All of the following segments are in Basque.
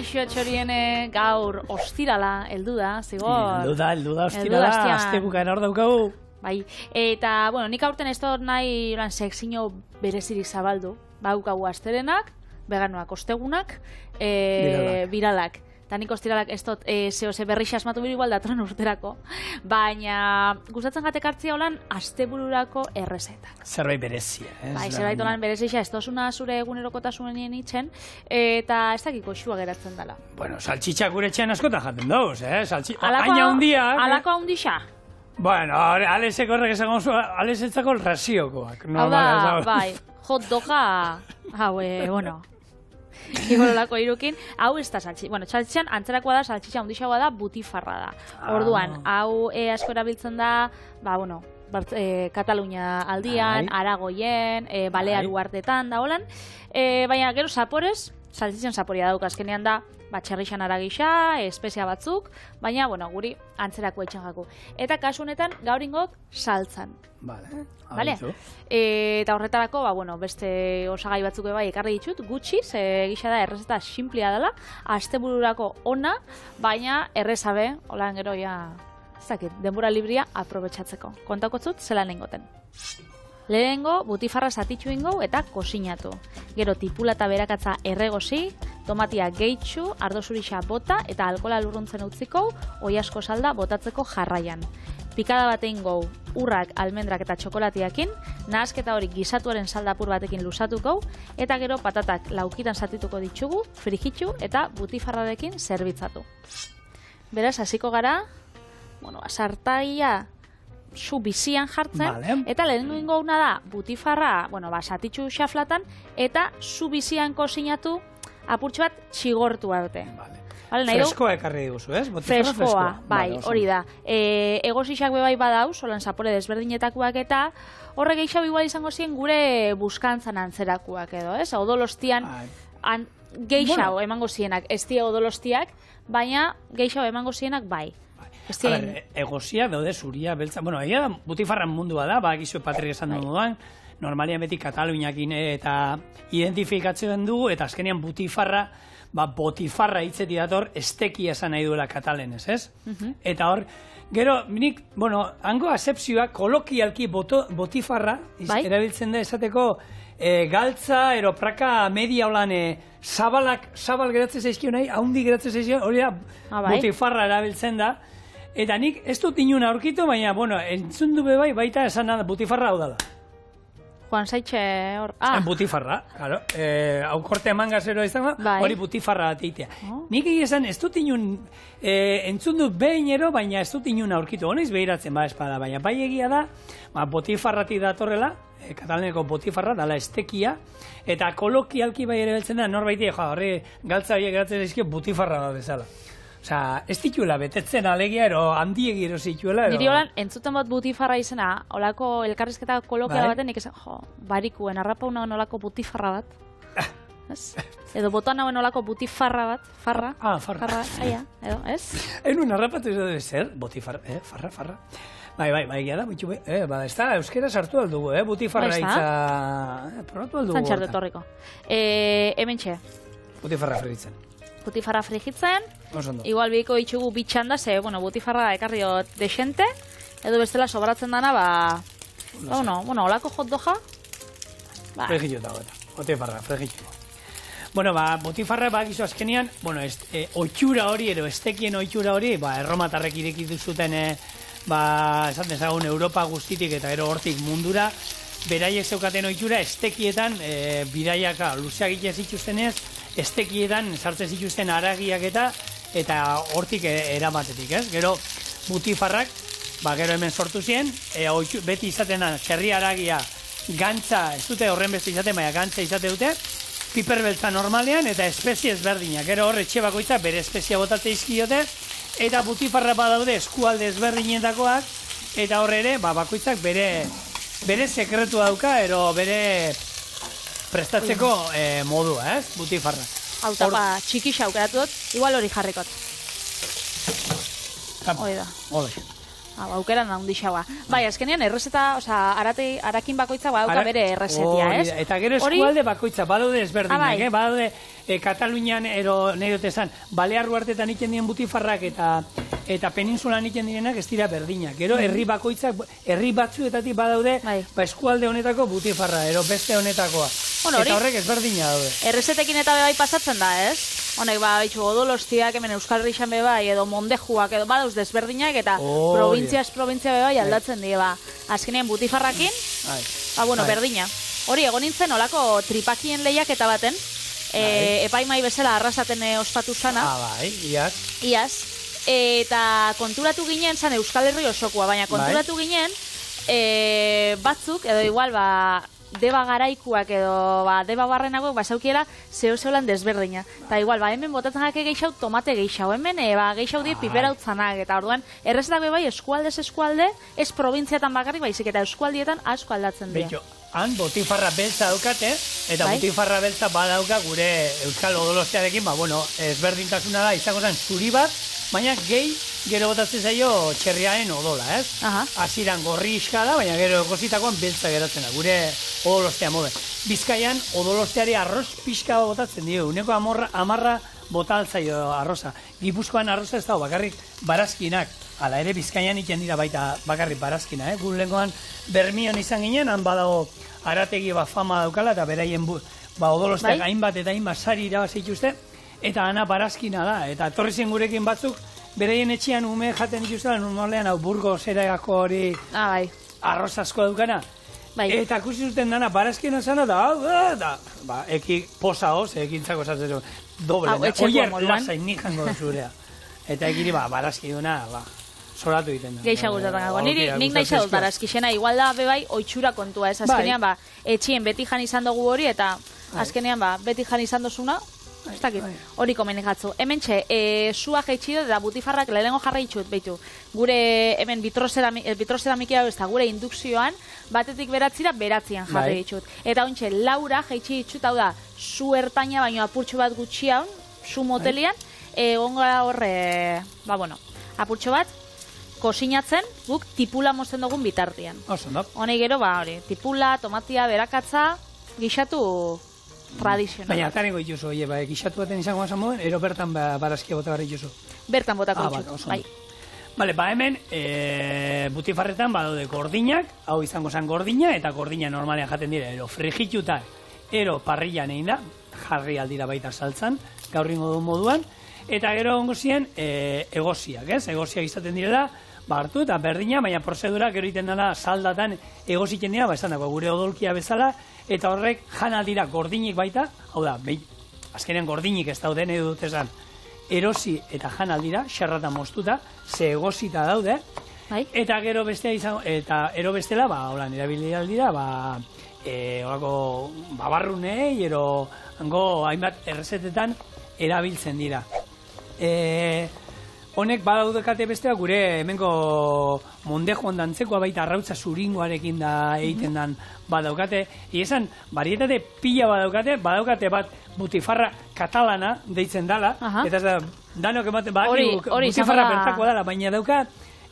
Kaixo txorien gaur ostirala, heldu da, zigor. Heldu da ostirala, astebukaen hor daukagu. Bai, eta, bueno, nik aurten ez dut nahi sekzio berezirik zabaldu. Baukagu asterenak, veganoak ostegunak, biralak. Eta nik ostiralak ez dut zehose berri asmatu biru igual datorren urterako. Baina gustatzen jatek hartzia holan astebururako errezetak. Zerbait berezia. Bai, zerbait holan berezia, ez dozuna zure egunerokotasunen itzen, eta ez dakiko xua geratzen dela. Bueno, saltxitxak gure txean askotan jaten dauz, Aina hundiak. Alako hundixa. Bueno, aleseko horrek esango zu, alesetzako raziokoak. Hau da, bai, hot doga, bueno... Igololako irukin, hau ez da saltxitxa. Bueno, saltxitxan antzerakoa da, saltxitxa hundixagoa da, butifarra da. Orduan, hau asko erabiltzen da, bueno, Katalunia aldian, Aragoien, Balearu artetan da holan. Baina gero zaporez, saltxitxan zaporia dauk azkenean da, txerrixan aragisa, espezia batzuk, baina, bueno, guri antzerako etxan jaku. Eta kasu honetan, gaur ingot, saltzan. Vale. Eta horretarako, bueno, beste osagai batzuk bai ekarri ditut, gutxi, gisa da errezeta sinplia dela, astebururako ona, baina errezabe, holan gero ja, ez dakit, denbora libria aprobetxatzeko. Kontakotzut, zelan ingoten. Lehenengo, butifarra zatitxu ingo eta kosinatu. Gero tipula eta berakatza erregozi, tomatia gehitxu, ardo zurixa bota eta alkola lurruntzen utziko, oiasko salda botatzeko jarraian. Pikada bat ingo, urrak, almendrak eta txokolatiakin, nahasketa hori gisatuaren saldapur batekin lusatuko, eta gero patatak laukitan zatituko ditugu, frijitxu eta butifarrarekin zerbitzatu. Beraz, hasiko gara, bueno, sartaia zu bizian jartzen, eta lehenengo ingo una da, butifarra, bueno, satitxu xaflatan, eta zu bizian kozinatu apurtxo bat txigortua dute. Freskoa ekarri diguzu, ez? Freskoa, bai, hori da. Egosixak bebai badau, solan zapore desberdinetakoak eta horre gehiago igual izango ziren gure buskantzan antzerakoak edo, ez? Odolostian gehiago emango zienak, ez die odolostiak, baina gehiago emango zienak bai. Egozia daude zuria, beltza, bueno, egia da butifarran mundua da, gizu Patrik esan dudan, normalian beti Kataluniakin eta identifikatzen dugu, eta azkenean butifarra, botifarra hitzetik dator, estekia esan nahi duela katalenez, ez? Eta hor, gero, minik, bueno, hango asepzioa, kolokialki botifarra, erabiltzen da esateko, galtza, praka media holan, zabal geratzen zaizkio nahi, haundi geratzen zaizkio, hori da, butifarra erabiltzen da, eta nik ez dut inun aurkitu, baina, bueno, entzun du bebai, baita esan da, butifarra hau da. Juan Saitxe hor... Butifarra, claro. Hau korte emangazero izango, hori butifarra bat eitea. Nik egizan, ez dut inun, entzun du behinero, baina ez dut inun aurkitu. Honeiz behiratzen espada, baina bai egia da, botifarratik datorrela, katalaneko botifarra, dala estekia, eta kolokialki bai ere beltzen da, norbaitik, horri galtza horiek geratzen zaizkio butifarra da bezala. Osa, ez dituela betetzen alegia, handiegi erosituela. Niri holan, entzuten bat butifarra izena, holako elkarrizketa kolokiala baten, nik esan, barikuen, arrapauna olako butifarra bat. Edo botan hauen olako butifarra bat, farra. Farra. Aia, edo, ez? Enun arrapatu ez dut zer, butifarra, farra. Bai, egia da, bitxu, ez da, euskera sartu aldugu, butifarra itza... Probatu aldugu. Zantxar detorriko. Hemen txe. Butifarra frigitzen. Butifarra frigitzen, igual biko itxugu bitxanda, bueno, butifarra ekarri desente, edo bestela sobratzen dana, bueno, olako hot doga. Frigitxu eta butifarra, frigitxu. Bueno, butifarra gizu azkenian, bueno, oitxura hori, estekien oitxura hori, erromatarrek irekitu zuten, esaten zagun Europa guztitik eta hortik mundura, beraiek zeukaten oitxura, estekietan, bidaiak luzeak itxe zituztenez, estekietan sartzen zituzten aragiak eta hortik eramatetik, ez? Gero butifarrak, gero hemen sortu ziren, beti izaten da, txerri aragia, gantza, ez dute horren beste izaten, baina gantza izate dute, piperbeltza normalean eta espezie ezberdinak. Gero horre etxe bakoitza bere espezia botatze izkiote, eta butifarra badaude eskualde ezberdinetakoak, eta horre ere, bakoitzak bere sekretua dauka, bere prestatzeko modua, ez? Butifarra. Hau tapa txikixa aukeratu dut, igual hori jarrikot. Hoi da. Aukeran handixaua. Bai, azkenean errezeta, harakin bakoitza badauka bere errezetia, ez? Eta gero eskualde bakoitza, badaude ezberdinak, badaude Katalunian, ero nahi dut esan, Balear Uhartetan iten dien butifarrak eta peninsulan iten direnak ez dira berdinak. Gero herri bakoitzak, herri batzuetatik badaude eskualde honetako butifarra, ero beste honetakoa. Eta horrek ezberdina daude. Errezetekin eta bebai pasatzen da, ez? Honek, odolostiak, hemen Euskal Herrian bebai, edo mondejuak, edo badauz desberdinak, eta probintziaz provintzia bebai aldatzen die, azkenean butifarrakin, berdina. Hori, egon nintzen, olako tripakien lehiak eta baten, epaimai bezala arrasaten ospatu zana. Iaz. Eta konturatu ginen, zan Euskal Herri osokoa, baina konturatu ginen, batzuk, edo igual, deba garaikuak edo deba barrenagoak basaukiera zeo-zeulan desberdina. Eta igual, hemen botatzen jake geixau tomate geixau, hemen geixau die pipera utzanak, eta orduan, errezetak bebai eskualdez eskualde, ez probintziatan bakarrik baizik, eta eskualdietan asko aldatzen dira. Han botifarra beltza daukate, eta botifarra beltza badauka gure Euskal Odolostearekin, ezberdintasuna da, izango zen zuri bat, baina gero botatzen zaio txerriaren odola, ez? Hasieran gorri iska da, baina gero egositakoan beltza geratzen da, gure odolostea mobe. Bizkaian odolosteari arroz pixka botatzen dio, uneko amarra botaltzaio arroza. Gipuzkoan arroza ez dago, bakarrik barazkinak. Hala ere Bizkaian iten dira baita bakarrik barazkina, Gu lehenkoan Bermion izan ginen, han badago arategi fama daukala, eta beraien odolosteak hainbat eta hainbat sari irabazituzte, eta ana barazkina da, eta etorri zen gurekin batzuk, beraien etxean ume jaten dituzela, normalean hau Burgos eraako hori arroz asko daukana. Eta ikusi zuten dana barazkina zana da, posa hoz, ekintzako zatzen doble, oier lasain nijango zurea. Eta ekiri barazki duna, zoratu egiten da. Geixa gustatzen gago. Nik nahi dut barazki xena, igual da bebai oitxura kontua, ez azkenean etxien beti jan izan dugu hori, eta azkenean beti jan izan dozuna, ez dakit, hori komeni jatzu. Hemen sua jaitxidot eta butifarrak lehenengo jarra itxut, behitu. Gure hemen bitrozeramiki hau ez da, gure indukzioan, batetik beratzira, beratzian jarri itxut. Eta ontxe, laura jaitxi itxut, hau da, su ertaina baino apurtxo bat gutxiaun, su motelian, egon gara horre, apurtxo bat, kosinatzen, guk tipula mozten dugun bitartian. Honei gero, tipula, tomatia, berakatza, gixatu tradizional. Baina, ataneko ituzu, gixatu baten izango mazan moden, ero bertan barazkia bota barri ituzu. Bertan botako itxut, bai. Bale, hemen, butifarretan badaude gordinak, hau izango zen gordina, eta gordina normalean jaten dira, ero frigituta, ero parrillan egin da, jarri aldira baita saltzan, gaurringo du moduan, eta gero ongo ziren egosiak, ez? Egosiak izaten direla, hartu eta berdina, baina prozedura gero iten dela saldatan egosiken dira, esan dago, gure odolkia bezala, eta horrek jan aldira gordinik baita, hau da, azkenean gordinik ez dauden edo dut esan, erosi eta jan aldira, xerratan moztuta, ze egosita daude, eta gero bestea izango, eta ero bestela, holan, erabili aldira, horako babarrunei, ero hango hainbat errezetetan erabiltzen dira. Honek badaudekate bestea gure hemengo mondejoan dantzekoa baita arrautza zuringoarekin da egiten dan badaukate. Esan, barietate pila badaukate bat butifarra katalana deitzen dala, eta ez da, danok ematen butifarra bertakoa dala, baina dauka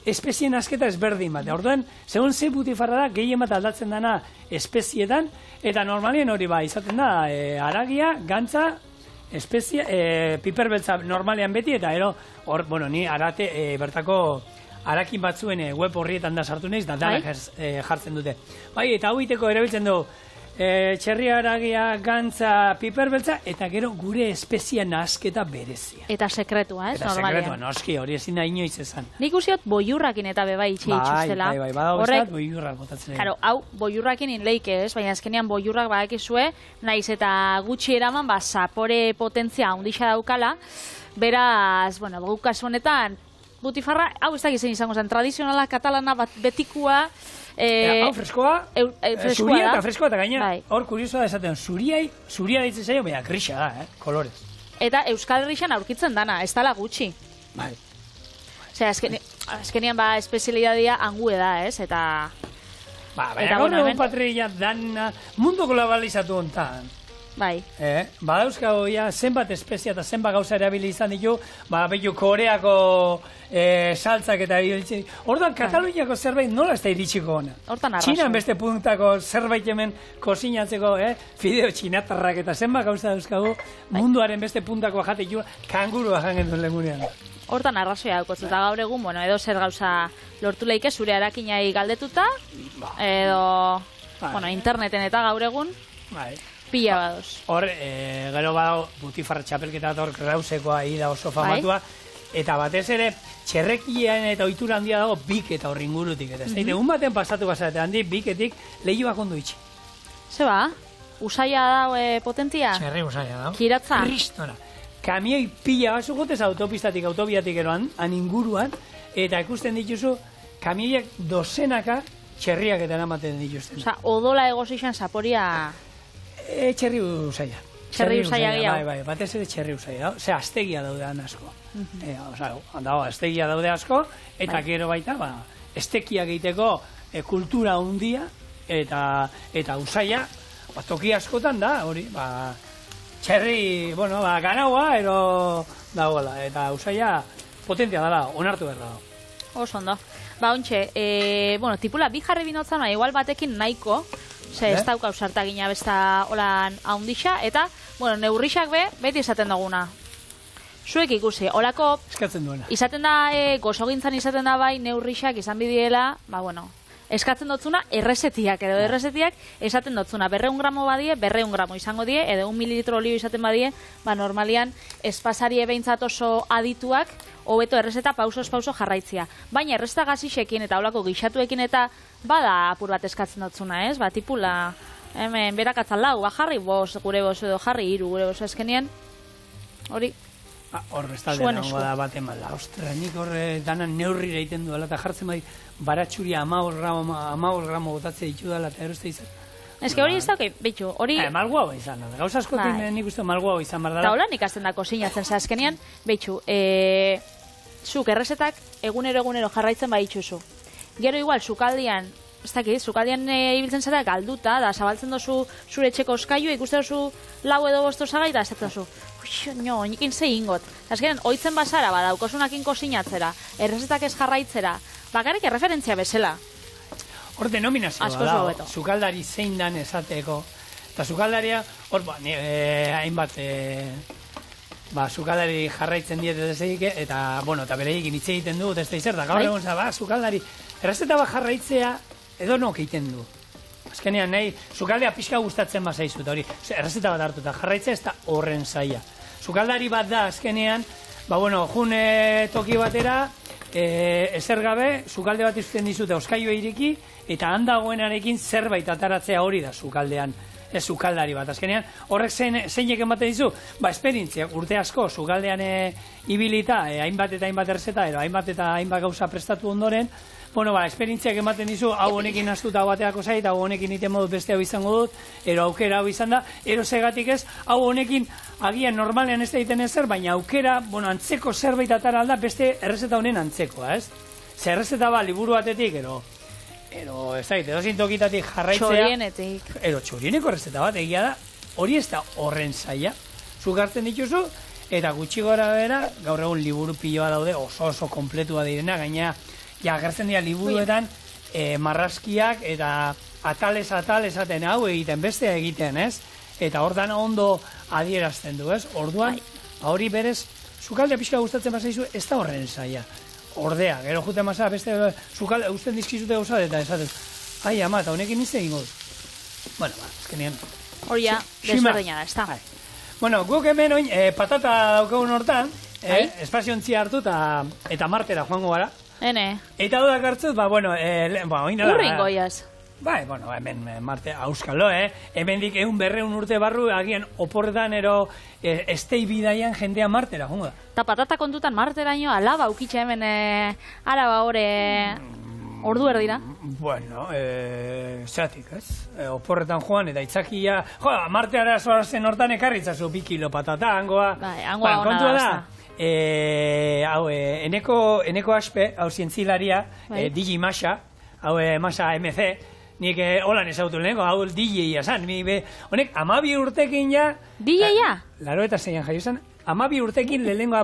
espezien asketa ezberdin bat. Orduan, segun ze butifarra da, gehien bat aldatzen dana espezietan, eta normalien hori izaten da, haragia, gantza, espezie, piper beltza normalean beti, eta ni arate bertako harakin batzuen web horrietan da sartu naiz, da danak jartzen dute. Eta hau iteko erabiltzen du, txerri haragia, gantza, piper beltza, eta gero gure espezie nasketa berezia. Eta sekretua, ez? Eta sekretua, noski, hori ezin da inoiz esan. Nik usiot boiurrakin eta bebai itxustela. Bai, badago esat boiurrak botatzen egin. Karo, hau, boiurrakin inleike, ez? Baina azkenean boiurrak badakizue, naiz eta gutxi eraman, zapore potentzia handixa daukala, beraz, gukas honetan, butifarra, hau ez dakizen izango zen, tradizionala, katalana, betikua, hau freskoa, zuria eta freskoa, eta gaina, hor kuriosoa da esaten, zuria ditzen zaio, baina grisa da, kolorez. Eta Euskal Herrian aurkitzen dana, ez dala gutxi. Bai. Osea, azkenean espezialidadia angue da, ez? Eta... baina gaur egun patria dan mundu globalizatu hontan. Bai. Badauzkago, zenbat espezia eta zenbat gauza erabili izan ditu, behitu Koreako saltzak eta ibiltzen. Orduan, Kataluniako zerbait nola ez da iritsiko ona? Hortan arraso. Txinan beste puntako zerbait hemen kozinatzeko, fideo txinatarrak eta zenbat gauza dauzkago, munduaren beste puntako jatetu, kangurua jangen duen lengunean. Hortan arrasoia daukotzu, eta gaur egun, edo zer gauza lortu leike zure harakinai galdetuta, edo, interneten eta gaur egun, pila badoz. Hor, gero badago, Butifarra txapelketa hor Krausekoa da oso famatua, eta batez ere, txerrekian eta ohitura handia dago bik eta hor ingurutik. Eta ez da, egun baten pasatu basate handi, biketik lehioak ondo itxi. Zeba, usaia da potentia? Txerri usaia da. Kiratza? Kristora. Kamioi pila basu gotez autopistatik, autobiatik eroan, inguruan, eta ikusten dituzu, kamioiak dozenaka txerriak eta eramaten dituzten. Osa, odola egozixan zaporia... Txerri usaia. Txerri usaia gehiago. Bai, batez ere txerri usaia. Ose, astegia daudean asko. Astegia daude asko, eta gero baita, estekia egiteko kultura hundia, eta usaia, toki askotan da, hori, txerri, ganaua, ero dagoela, eta usaia potentia dela, onartu behar dago. Oso ondo. Ontxe, tipula bi jarri binotzan, igual batekin nahiko, ez dauka usartagina besta holan haundixa, eta, neurrixak beti esaten duguna. Zuek ikusi, holako... Eskatzen duena. Izaten da, gozogintzan izaten da bai, neurrixak izan bidiela, eskatzen dotzuna errezetiak, edo errezetiak esaten dotzuna. 200 gramo badie, 200 gramo izango die, edo 1 mililitro olio izaten badie, normalian espasari behintzat oso adituak, hobeto errezeta pausoz pauso jarraitzia. Baina errezeta gazixekin eta holako gixatuekin eta bada apur bat eskatzen dotzuna, ez? Tipula, hemen berakatzan lau, jarri bost gure bost edo jarri 3 gure bost ezkenien. Hori. Hor bestaldean nago da bat emala. Ostra, nik horre danan neurrira egiten duela eta jartzen bai baratxuria 15 gramo botatze ditu dela eta eroste izan. Ez que hori ez dauk, betxu, hori... Malguau izan, gauza askotin nik uste malguau izan bar dela. Eta holan ikasten dako sinatzen zehazkenean, betxu, zuk errezetak egunero jarraitzen badituzu. Gero igual, sukaldian, ez dakit, sukaldian ibiltzen zara galduta, da zabaltzen dozu zure etxeko oskailu, ikusten dozu lau edo bosto zagai, da ez dozu. Nikin ze ingot. Azkenean, oitzen bazara, badaukosunakin kosinatzera, errezetak ez jarraitzera, bakarrik erreferentzia bezala. Hor denominazioa da, sukaldari zein dan esateko. Eta sukaldaria, hor, hainbat, sukaldari jarraitzen diet ez egike, eta bereikin hitz egiten du, ez da izer, da gaur egon za, sukaldari, errezeta bat jarraitzea, edo nok egiten du. Azkenean, nahi, sukaldea pixka gustatzen bazaizu, eta hori, errezeta bat hartuta, jarraitzea ez da horren zaila. Sukaldari bat da, azkenean, june toki batera, ezer gabe, sukalde bat izuten dizute oskailua ireki, eta handagoenarekin zerbait ataratzea hori da sukaldean, ez sukaldari bat. Azkenean, horrek zeinek ematen dizu, esperientzia, urte asko, sukaldean ibilita, hainbat eta hainbat errezeta, hainbat eta hainbat gauza prestatu ondoren, esperientziak ematen dizu, hau honekin astuta hau bateako zait, hau honekin iten modut beste hau izango dut, aukera hau izan da, segatik ez, hau honekin agian normalean ez da egiten ezer, baina aukera, antzeko zerbait atara alda beste errezeta honen antzekoa, ez? Ze errezeta ba, liburu batetik, ez da, edo zintokitatik jarraitzea... Txorienetik. Txorieneko errezeta bat, egia da, hori ez da horren zaila, zuk hartzen dituzu, eta gutxi gora bera, gaur egun liburu piloa daude, oso kompletua direna, gaina, agertzen dira liburuetan marrazkiak eta atalez esaten hau egiten, beste egiten, ez? Eta hor dana ondo adierazten du, ez? Orduan, hori berez, sukaldea pixka gustatzen bazaizu, ez da horren zaila. Ordea, gero jute maza, beste sukalde, usten dizkizute gauza, eta esaten, ai, ama, eta honekin izte ingo. Ezkenean. Hori ja, desberdina da, ez da. Guk hemen oin, patata daukagun hortan, espaziontzia hartu eta martera joango gara. Eta dudak hartzut, urrin goiaz. Hemen Marte auskalo, hemen dik 100-200 urte barru, agian oporretan ero estei bidaian jendea Martera, jongo da. Eta patata kontutan Marteraino, alaba ukitxe hemen, araba ordu erdira? Zeratik, ez? Oporretan joan, eta itzakia, Marteara zorazen hortan ekarritzazu 2 kilo patata, hangoa. Hangoa hona da, eneko aspe, hau zientzilaria, Digi Masa, hau Masa MC, nik holan ezautu lehenko, hau DJ-a zan, honek 12 urtekin ja... DJ-a? Laro eta zeian jaio zan, 12 urtekin lehenko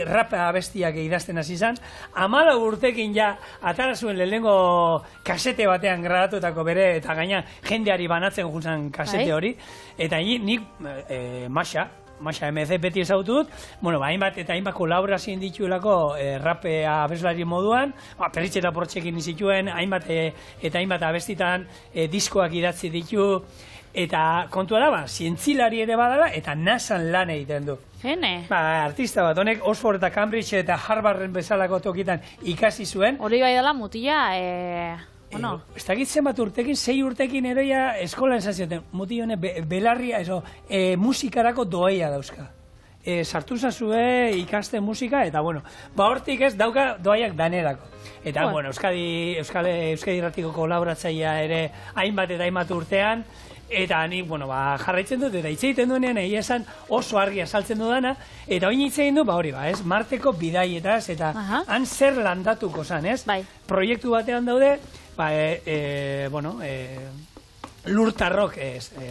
rap abestiak idazten hasi zan, 14 urtekin ja atara zuen lehenko kasete batean gradatutako bere, eta gaina jendeari banatzen juntzan kasete hori, eta nik Masha MC beti ezautu dut, hainbat eta hainbat kolaborazioen dituelako rapea abeslari moduan, Perritxe eta Portxekin zituen, hainbat eta hainbat abestitan diskoak idatzi ditu, eta kontua da, zientzilari ere badala, eta nasan lan egiten du. Hene? Artista bat, honek Oxford eta Cambridge eta Harvarden bezalako tokitan ikasi zuen. Hori bai dela mutila, ez dakitzen bat urtekin, 6 urtekin eroia eskola esazioten. Muti honek belarria, musikarako doaia dauzka. Sartu zazue ikasten musika, eta hortik ez dauka doaiak danerako. Eta, Euskadi Irratiko kolaboratzailea ere hainbat eta hainbat urtean, eta ni, jarraitzen dut, eta hitz egiten duenean, egia esan oso argi azaltzen dudana, eta oin hitz egin du, Marteko bidaietaz, eta han zer landatuko zan, ez? Proiektu batean daude, lurtarrok,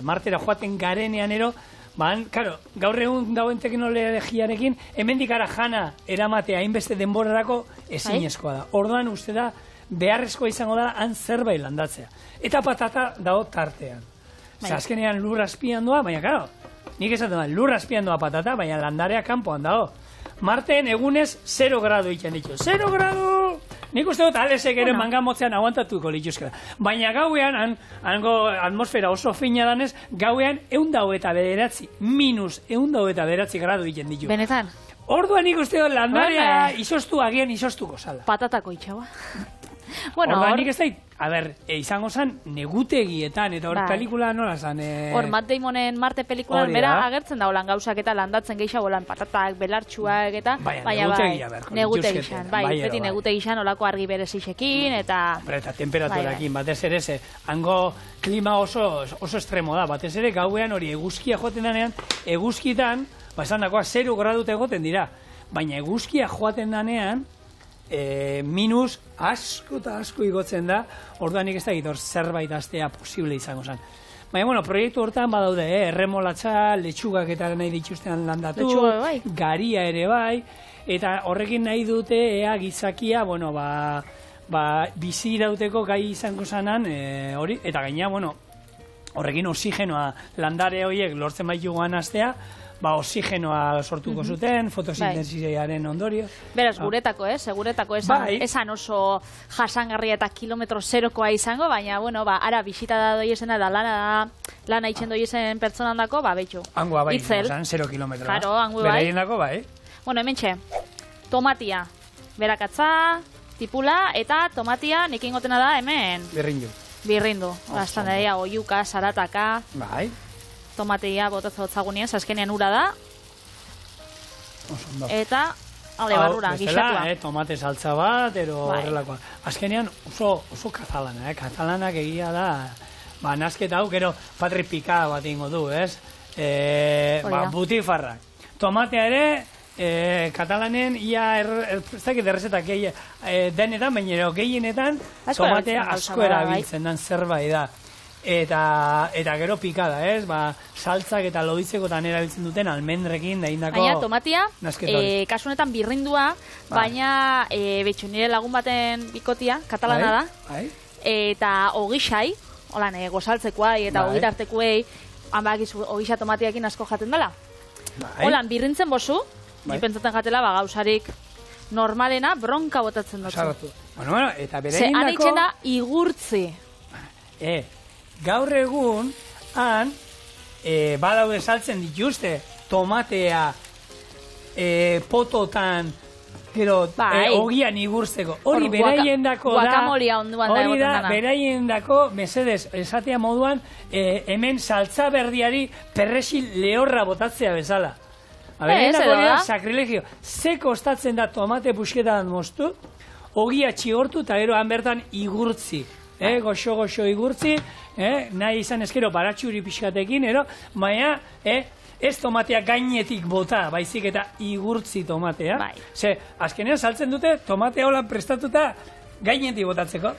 Martera joaten garenean ero, gaur egun dauen teknologiarekin, hemendik ara jana eramatea hainbeste denborarako ezinezkoa da. Orduan uste da, beharrezkoa izango da, han zerbait landatzea. Eta patata dago tartean. Azkenean lur azpian doa, baina, nik esaten da, lur azpian doa patata, baina landarea kanpoan dago. Marten egunez 0 gradu egiten ditu. 0 gradu! Nik uste dut alesek ere manga motzean aguantatuko lituzkela. Baina gauean, hango atmosfera oso fina danez, gauean minus 109 gradu egiten ditu. Benetan? Orduan nik uste dut landarea izostu agian izostuko zala. Patatako itxaua. Orduan nik ez da, izango zan negutegietan, eta hor pelikula nola zan... Hor Matt Damonen Marte pelikulan bera agertzen da holan gauzak eta landatzen gehiago holan patatak, belartxuak eta... Baina negutegixan, beti negutegixan olako argi berezixekin eta... Eta temperaturakin, batez ere, hango klima oso estremo da, batez ere gauean hori eguzkia joaten danean, eguzkitan, esan dakoa 0 gradut egoten dira, baina eguzkia joaten danean, minus asko eta asko igotzen da, orduan nik ez da gitor zerbait astea posible izango zen. Baina, proiektu hortan badaude, erremolatza, letxugak eta nahi dituztean landatu, garia ere bai, eta horrekin nahi dute ea gizakia, bizi irauteko gai izango zanan, hori, eta gaina, horrekin oxigenoa landare horiek lortzen baituguan astea, oxigenoa sortuko zuten, fotosintesiaren ondorio. Beraz, guretako, esan oso jasangarria eta kilometro zerokoa izango, baina, ara bisita da doiesena da lana itxen doiesen pertsonan dako, betxo. Angoa bai, 0 kilometro. Claro, angoa bai. Beraien dako, bai. Hemen txe, tomatia, berakatza, tipula, eta tomatia nekin gotena da hemen... Birrindu. Bastan daia, oiuka, sarataka... Bai. Tomatea botatza hotzagunean, azkenean ura da. Eta, barrura, gixatua. Tomate saltza bat, horrelakoa. Azkenean oso katalana, katalanak egia da, nazketa hau, gero patri pika bat ingo du, ez? Butifarrak. Tomatea ere, katalanen, ez dakit errezetak denetan, baina gehienetan, tomatea asko erabiltzen den zerbait da. Eta gero pikada, ez? Saltzak eta lodizekotan erabiltzen duten almendrekin daindako... Baina, tomatia, kasunetan birrindua, baina betxo nire lagun baten bikotia, katalana da, eta ogixai, holan, gozaltzekoa eta ogirartekuei, hanbakizu ogixa tomatiakin asko jaten dela. Holan, birrintzen bozu, nipentzaten jatela, gauzarik normalena, bronka botatzen dutzu. Eta bere indako... Ze, itxena igurtzi. Gaur egun, han, badaude saltzen dituzte, tomatea, pototan, gero, ogian igurtzeko. Hori beraien dako da, hori da, beraien dako, mesedez, esatea moduan, hemen saltza berdiari perresil lehorra botatzea bezala. Beraien dako da, sakrilegio. Ze kostatzen da tomate busketan moztu, ogia txigortu eta gero han bertan igurtzi. Goxo igurtzi, nahi izan ezkero baratxuri pixkatekin, baina ez tomatea gainetik bota, baizik eta igurtzi tomatea. Ze, azkenean saltzen dute tomatea holan prestatuta gainetik botatzeko.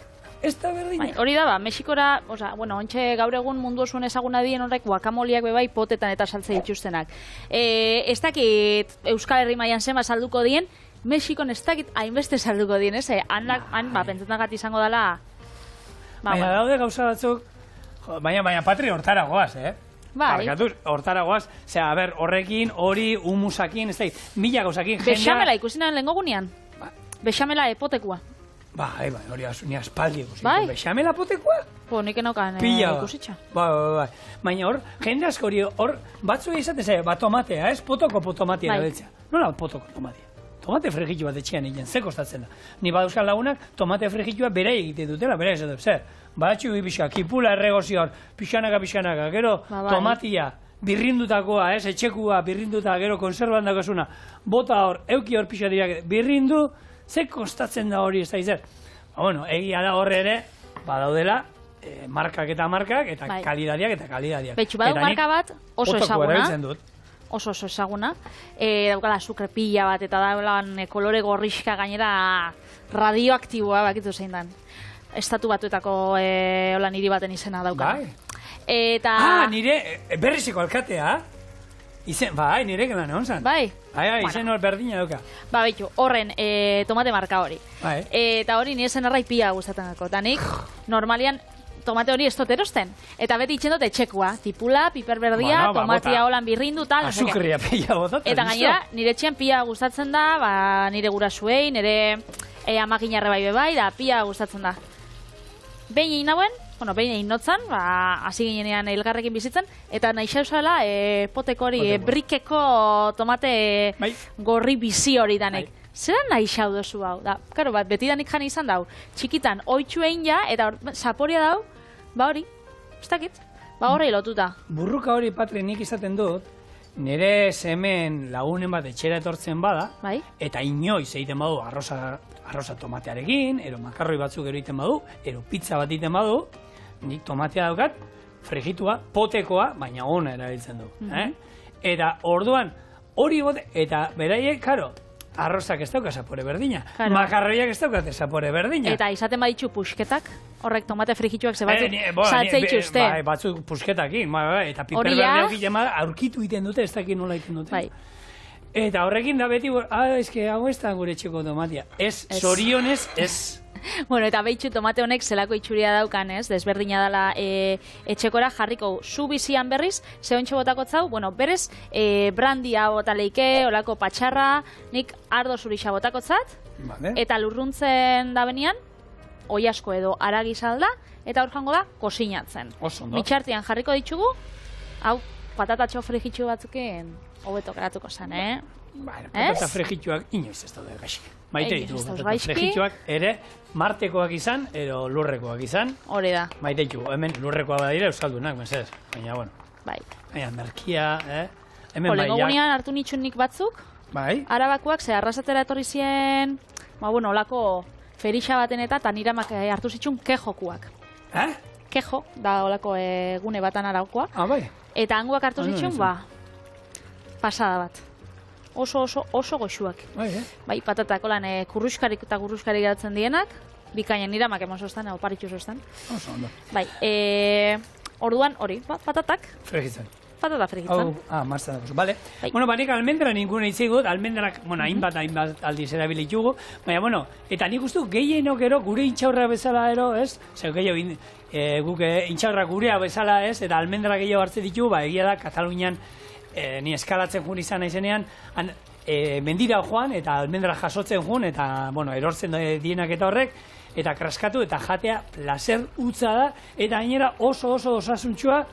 ez da berdina. Hori da, Mexikora, ontxe gaur egun mundu osoan ezaguna dien horrek guakamoliak bebai potetan eta saltze dituztenak. Ez dakit Euskal Herri mailan zenba salduko dien, Mexikon ez dakit hainbeste salduko dien, ez? Han, pentsatzen izango dela... Baina daude gauza batzuk, baina Patri hortara goaz, Barkatuz, hortara goaz, horrekin, hori, humusakin, ez da, mila gauzakin, Bexamela ikusinan lehenko gunean? Bexamela epotekua. Bai, hori ni aspaldi ikusi. Bexamela potekua? Nik enokan ikusitxa. Bai. Baina hor, jende asko hor, batzu izaten tomatea, ez? Potoko tomatea erabiltzea. Nola potoko tomatea? Tomate frijitu bat etxean egin, ze kostatzen da. Ni baduzkan lagunak, tomate frijitua bere egite dutela, bere ez dut, zer? Batxu ibixa, kipula erregozior, pixanaka, gero tomatia, birrindutakoa, etxekua, birrinduta, gero konserban dakosuna, bota hor, euki hor pixa dirak, birrindu, ze kostatzen da hori ez da izan. Egia da horre ere, badaudela, markak, eta kalidadiak. Betxu, badau marka bat oso ezaguna. Oso ezaguna. Daukala azukre pila bat, eta daulan kolore gorrixka gainera radioaktiboa bakitu zein dan. Estatu batuetako niri baten izena daukala. Nire berriziko alkatea. Bai, nire gelan egon zan. Bai. Izen hor berdina dauka. Betxu, horren tomate marka hori. Eta hori nire zen arrai pila gustatzen dako. Eta nik, normalian, tomate hori ez dut erosten. Eta beti itxen dut etxekua. Tipula, piper berdia, tomatia holan birrindu, tal. Azukria pila botat. Eta gainera, nire etxean pila gustatzen da, nire gurasuei, nire amaginarre bai, da pila gustatzen da. Behin egin nauen, behin egin notzan, hasi ginean elgarrekin bizitzen, eta nahi xauzala poteko hori, brikeko tomate gorri bizi hori danek. Zeran nahi xau dozu hau? Karo bat, beti danik jani izan dau, txikitan oitxu egin ja, eta zaporia dau, hori, ez dakit, horrei lotuta. Burruka hori, Patri, nik izaten dut, nire semen lagunen bat etxera etortzen bada, eta inoiz egiten badu arroza tomatearekin, ero makarroi batzuk ero egiten badu, ero pizza bat egiten badu, nik tomatea daukat, frijitua, potekoa, baina ona erabiltzen du. Eta orduan, hori bote, eta beraiek, karo, arrozak ez dauka zapore berdina, makarroiak ez daukate zapore berdina. Eta izaten baditzu pusketak, horrek tomate frijituak ze batzuk saltze itxuzte. Batzuk pusketakin, eta piper berdeok egiten aurkitu egiten dute, ez dakit nola egiten dute. Eta horrekin da beti, hau ez da gure etxeko tomatia. Ez, zorionez, ez. Eta behitxu tomate honek zelako itxuria daukan, ez? Desberdina dela etxekora jarriko zu bizian berriz, zehontxe botakotzau, berez, brandia botaleike, olako patxarra, nik ardo zurixa botakotzat, eta lurruntzen da benian, oi asko edo aragizalda, eta hor jango da, kosinatzen. Mitxartian jarriko ditugu, hau, patatatxo frijitxu batzuken, hobeto geratuko zen, Patata frijituak inoiz ez daude gaixi. Maite ditu, patata frijituak ere martekoak izan, ero lurrekoak izan. Hori da. Maite ditu, hemen lurrekoa badira euskaldunak, mesedez. Baina, Baina, merkia, Lengo gunean hartu nitxun nik batzuk. Arabakoak, ze arrasatera etorri zien, olako ferixa baten eta niramak hartu zitxun kejokuak. Kejo, da olako gune batan araukoa. Eta hanguak hartu zitxun, pasada bat. Oso goxuak. Patatak olan kurruskarik eta kurruskarik geratzen dienak, bikainan niramak emon zoztan, oparitxu zoztan. Orduan, hori, patatak. Fregitzen. Patata frigitzen. Marza dagozu, bale. Barik almendra ninguna itzigut, almendrak, hainbat aldiz erabilitugu, baina, eta nik ustu gehienok ero gure intxaurra bezala ero, ez? Zer gehiago, guk intxaurra gurea bezala, ez? Eta almendra gehiago hartzen ditugu, egia da, Katalunian, ni eskalatzen jun izan naizenean, mendira joan, eta almendra jasotzen jun, eta, erortzen dienak eta horrek, eta kraskatu, eta jatea placer utza da, eta gainera oso osasuntxua,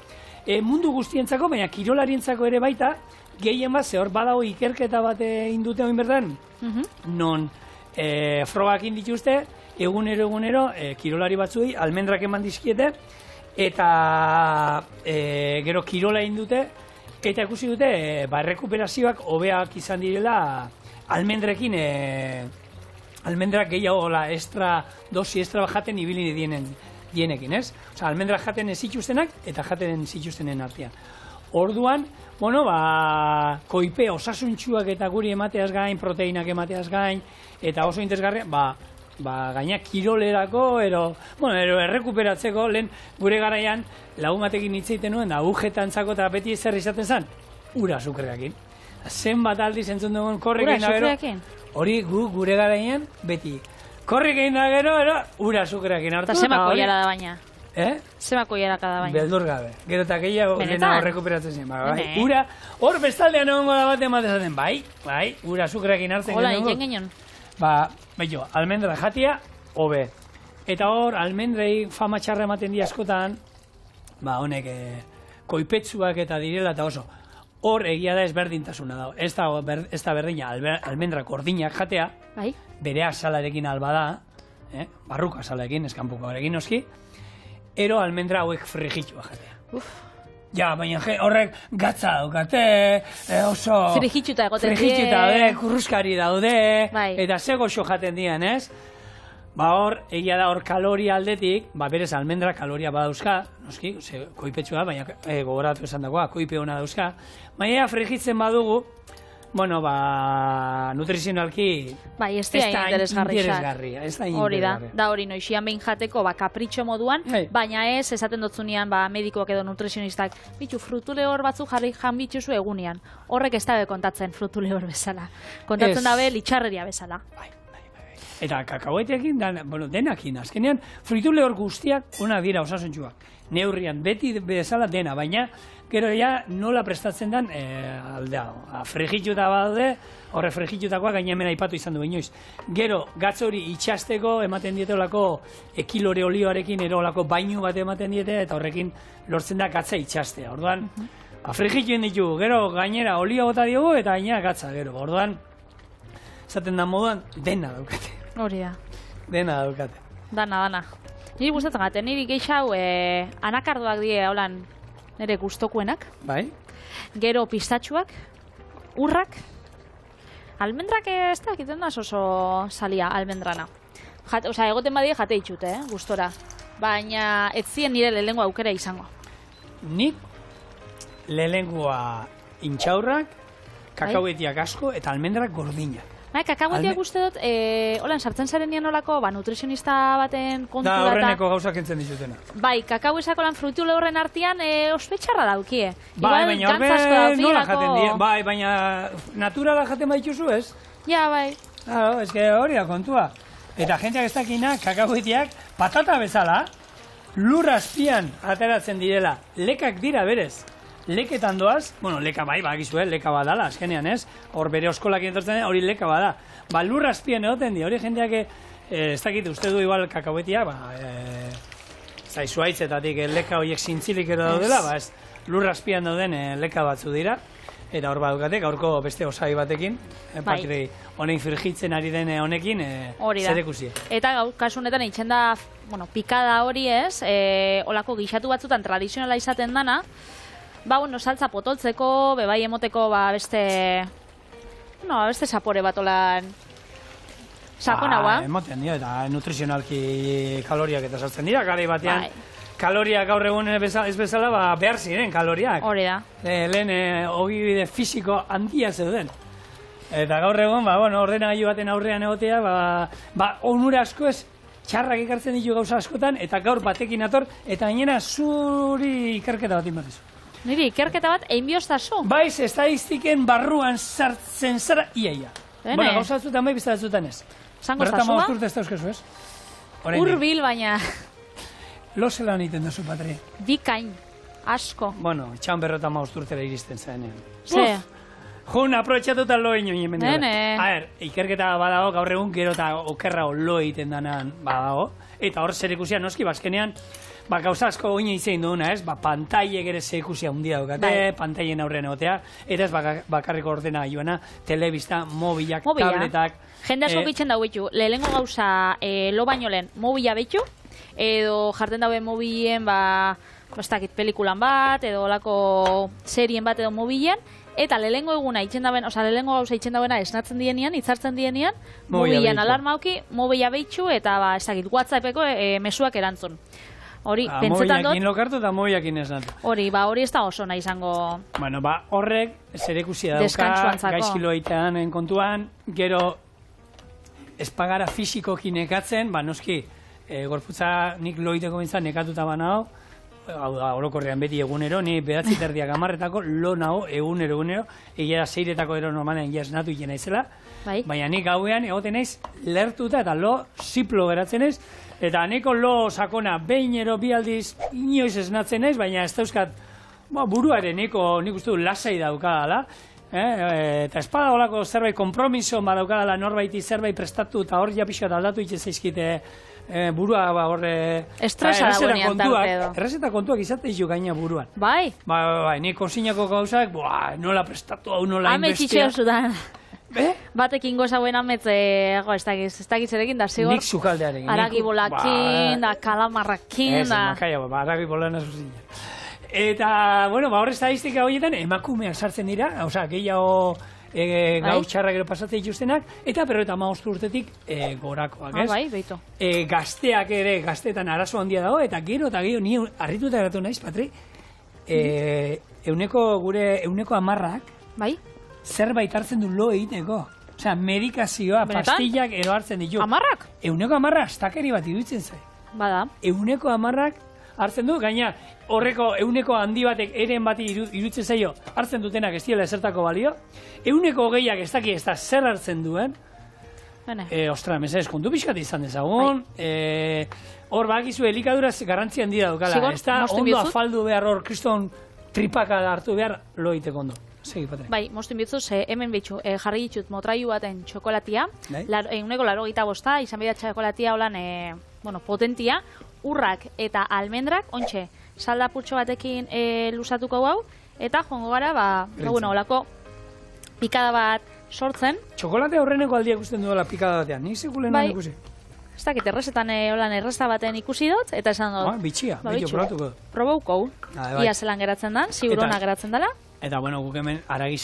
mundu guztientzako, baina kirolarientzako ere baita, gehien bat, hor badago ikerketa bat indute oin berdan, non frogak indituzte, egunero, kirolari batzuei, almendrak eman dizkiete, eta gero kirola indute, eta ikusi dute, errekuperazioak hobeak izan direla, almendrekin, almendrak gehiago dosi extra jaten ibili dienekin, ez? Osa, almendrak jaten ez zituztenak eta jaten zituztenen artean. Orduan, koipe osasuntxuak eta guri emateaz gain, proteinak emateaz gain, eta oso interesgarria, gaina kirolerako, ero errekuperatzeko, lehen gure garaian, lagun batekin hitzeiten nuen, da ujetantzako eta beti zer izaten zen, ura azukreakin. Zenbat aldiz entzun dugun korrik egin da gero, hori gure garaian beti. Korrik egin da gero, ura azukreakin hartu. Eta zemako hiara da baina. Zemako hiara da baina. Beldur gabe. Gero eta gehiago lehenago rekuperatzen zen. Ura, hor bestaldean egongo da bat ematen bai, ura azukreakin hartzen genuen. Hola, iten genion. Bello, almendra jatia, hobe. Eta hor, almendrei fama txarra ematen di askotan, honek koipetsuak eta direla eta oso. Hor egia da ezberdintasuna dago. Ez da berdina almendra gordinak jatea, bere azalarekin alba da, barruko azalarekin, eskanpuko arekin noski, ero almendra hauek frijitua jatea. Ja, baina horrek gatza daukate, oso... Frijituta egoten die. Frijituta daude, kurruskari daude, eta ze goxo jaten dian, ez? Hor, egia da hor kaloria aldetik, berez almendra kaloria badauzka, noski, koipetsua, baina gogoratu esan dagoa, koipe hona dauzka. Baina frijitzen badugu, nutrizionalki ez da interesgarria. Hori da hori noixian behin jateko kapritxo moduan, baina ez esaten dotzunean medikoak edo nutrizionistak, bitu frutule hor batzuk jarri jan bitxuzu egunean. Horrek ez dabe kontatzen frutule hor bezala. Kontatzen dabe litxarreria bezala. Eta kakaoetekin, denakin, azkenean, fritule hor guztiak onak dira osasuntxuak. Neurrian, beti bezala dena, baina gero ja nola prestatzen den aldea. Frigituta badaude, horre frigitutakoa gaina hemen aipatu izan du inoiz. Gero, gatz hori itxasteko ematen diete olako ekilore olioarekin erolako bainu bat ematen diete, eta horrekin lortzen da gatza itxastea. Orduan, frigituen ditugu, gero gainera olioa bota diogu eta gainera gatza, gero. Orduan, esaten da moduan, dena daukate. Hori da. Dena daukate. Dana. Niri gustatzen gate, niri geixau anakardoak die, holan, nire gustokuenak. Bai. Gero pistatxuak, urrak, almendrak ez da, egiten da oso salia almendrana. Osa, egoten badie jate itxute, gustora. Baina ez zien nire lehengo aukera izango. Nik lehengoa intxaurrak, kakaoetiak asko eta almendrak gordinak. Kakaoetiak uste dut, holan sartzen zaren nian olako, nutrizionista baten kontura. Da, horreneko gauzak entzen dizutena. Bai, kakao esako lan frutule horren artean ospetxarra daukie. Bai, baina horbe nola jaten dien. Bai, baina naturala jaten baituzu, ez? Ja, bai. Claro, ez que hori da kontua. Eta jenteak ez dakina, kakaoetiak patata bezala, lur azpian ateratzen direla. Lekak dira berez. Leketan doaz, leka bai, bakizu, leka badala, azkenean, ez? Hor bere oskolak entortzen, hori leka bada. Lur azpian egoten di, hori jendeak, ez dakit, uste du igual kakaoetia, zuaitzetatik leka horiek zintzilik ero daudela, lur azpian dauden leka batzu dira, eta hor badukate, gaurko beste osai batekin, patri honein frijitzen ari den honekin, zer ikusi. Eta kasu honetan eitzen da, pikada hori ez, olako gixatu batzutan tradizionala izaten dana, saltza potoltzeko, bebai emoteko beste sapore bat olan sakonagoa. Emoten dio, eta nutrizionalki kaloriak eta sartzen dira, garai batean. Kaloriak gaur egun ez bezala, behar ziren kaloriak. Hori da. Lehen ogibide fisiko handia zeuden. Eta gaur egun, ordenagailu baten aurrean egotea, onura asko ez, txarrak ikartzen ditu gauza askotan, eta gaur batekin ator, eta gainera zuri ikerketa bat inbatizu. Niri, ikerketa bat, egin bihoztazu? Baiz, estadistiken barruan sartzen zara, iaia. Gauza batzutan bai, bizta batzutan ez. Zango zazua? Berreta urte ez dauzkezu, ez? Urbil, baina... Lo zelan iten duzu, Patri? Bikain, asko. Itxan berreta urtera iristen zaenean. Ze? Jun, aprobetxatuta lo egin hemen dira. A ver, ikerketa badago, gaur egun gero eta okerra lo egiten danan badago. Eta hor zer ikusia, noski, bazkenean, gauza asko oine izan duguna, ez? Pantailek ere ze ikusia hundia daukate, pantailen aurrean egotea, eta ez bakarriko ordena joana, telebista, mobilak, tabletak. Jende asko gitzen dago betu, lehengo gauza lo baino lehen mobila betu, edo jarten daue mobilen, bastakit pelikulan bat, edo olako serien bat edo mobilen, eta lehengo eguna itzen dauen, oza, lehengo gauza itzen dauena esnatzen dienean, itzartzen dienean, mobilan alarma auki, mobila betu, eta bastakit WhatsAppeko mesuak erantzun. Hori, pentsetan dut... Mobilakin lokartu eta mobilakin esnatu. Hori, hori ez da oso nahi izango... Horrek zer ikusia dauka, gaizkilo egitean kontuan, gero espagara fisikoki nekatzen, ba, noski, gorputza nik loiteko bintzat nekatuta banao, hau da, orokorrean beti egunero, ni 9:30 lo nago egunero, egia 6etako ero normalen ja esnatu ikena izela, baina nik gauean egoten naiz lertuta eta lo ziplo geratzen naiz, eta neko lo sakona behin ero bi aldiz inoiz esnatzen naiz, baina ez dauzkat buruaren nik uste du lasai daukadala, eta espada olako zerbait kompromiso daukadala norbaiti zerbait prestatu eta hor ja pixat aldatu itxe zaizkite burua horre... Estresa dagoenean tarte edo. Errezeta kontuak izate izu gaina buruan. Bai? Bai, nik kozinako gauzak, nola prestatu hau, nola inbestia. Ame txitxeo zudan. Batekin gozauen ametze, ez dakiz erekin da, zigor? Nik zukaldearekin. Aragibolakin, da kalamarrakin, da... Ez, makaia, aragibolana zuzina. Eta, bueno, hor estadistika horietan emakumeak sartzen dira, gehiago gau txarra gero pasatzen dituztenak, eta 55 urtetik gorakoak, ez? Bai, beito. Gazteak ere, gazteetan arazo handia dago, eta gero, ni harrituta geratu naiz, Patri, euneko 10ak, bai? Zerbait hartzen du lo egiteko. Osea, medikazioa, pastillak ero hartzen ditu. 10ak? Euneko 10 astakeri bat iruditzen zai. Bada. Euneko 10ak hartzen du, gaina horreko euneko handi batek eren bati iruditzen zaio hartzen dutenak ez diela ezertako balio. Euneko 20ak ez daki ez da zer hartzen duen. Ostra, mesedez, kontu pixkat izan dezagun. Hor bakizu elikaduraz garrantzia handia daukala. Ez da ondo afaldu behar hor, kriston tripaka hartu behar lo egiteko ondo. Segi, Patri. Bai, moztu inbitzu, hemen bitxu, jarri ditut motraiu baten txokolatia, euneko 85, izan bida txokolatia holan, potentia, urrak eta almendrak, ontxe, saldapurtxo batekin lusatuko hau, eta joango gara, olako pikada bat sortzen. Txokolatea horreneko aldia ikusten duela pikada batean, nik sekulen ikusi. Ez dakit, errezetan errezta baten ikusi dut, eta esan dut. Bitxia, bitxo, probatuko. Probauko, ia zelan geratzen dan, ziurona geratzen dela. Eta, guk hemen aragi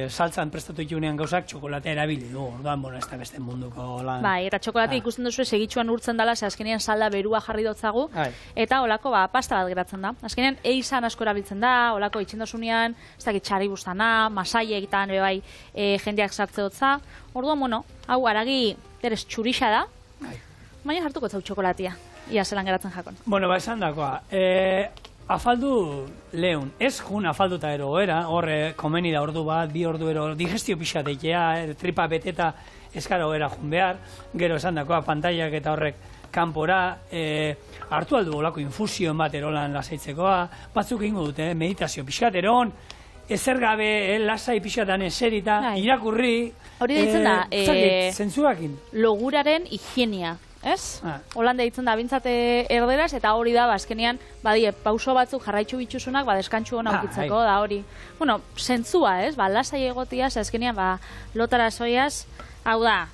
saltzan prestatu ikunean gauzak txokolatea erabili du, orduan, ez da beste munduko lan. Bai, eta txokolatea ikusten duzu segitxuan urtzen dela, ze azkenean salda berua jarri dotzagu, eta olako pasta bat geratzen da. Azkenean eizan asko erabiltzen da, olako itxendasunean, ez dakit txari bustana, masaie egitan, jendeak sartze dotza. Orduan, hau aragi berez txurixa da, baina hartuko zau txokolatea, ia zelan geratzen jakon. Esan dakoa, afaldu lehun, ez jun afalduta ero era, horre komeni da ordu bat, 2 ordu ero, digestio pixatekea, tripa beteta eskara era jun behar, gero esan dakoa, pantaiak eta horrek kanpora, hartu aldu olako infusioen bat erolan lasaitzekoa, batzuk ingo dute, meditazio pixat eron, ezer gabe, lasai pixatan eserita, irakurri, hori deitzen da, zentzuakin. Loguraren higienia. Ez? Holanda ditzen da bintzate erderaz, eta hori da, azkenean, pauso batzuk jarraitzu bitxusunak, deskantxu hona aukitzeko, da hori. Zentzua, ez? Lasai egotiaz, azkenean, lotara zoiaz, hau da,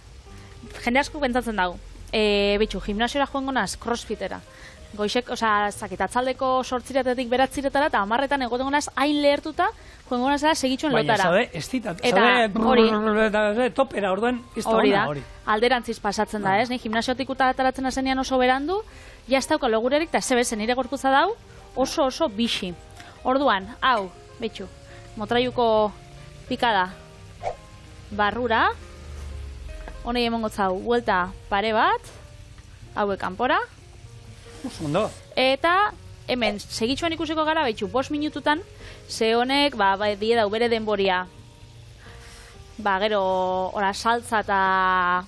jende asko pentsatzen dago. Bitxu, gimnasiora joango naz, crossfitera. Goizek, atzaldeko 8 beratziretara, eta 10etan egotengo naz, hain lehertuta, joango nazela segitxuen lotara. Baina, zaude, topera, orduan, hori da, alderantziz pasatzen da, ez? Ni gimnasiotik ataratzen azenean oso berandu, jaztauka logurerik, eta zebezen nire gorputza dau, oso bixi. Orduan, hau, betxu, motraiuko pikada barrura, honei emongotzau, buelta pare bat, hauek kanpora, eta hemen segitxuan ikusiko gara, betxu, 5 minututan, ze honek, die dau bere denboria, gero, saltza eta,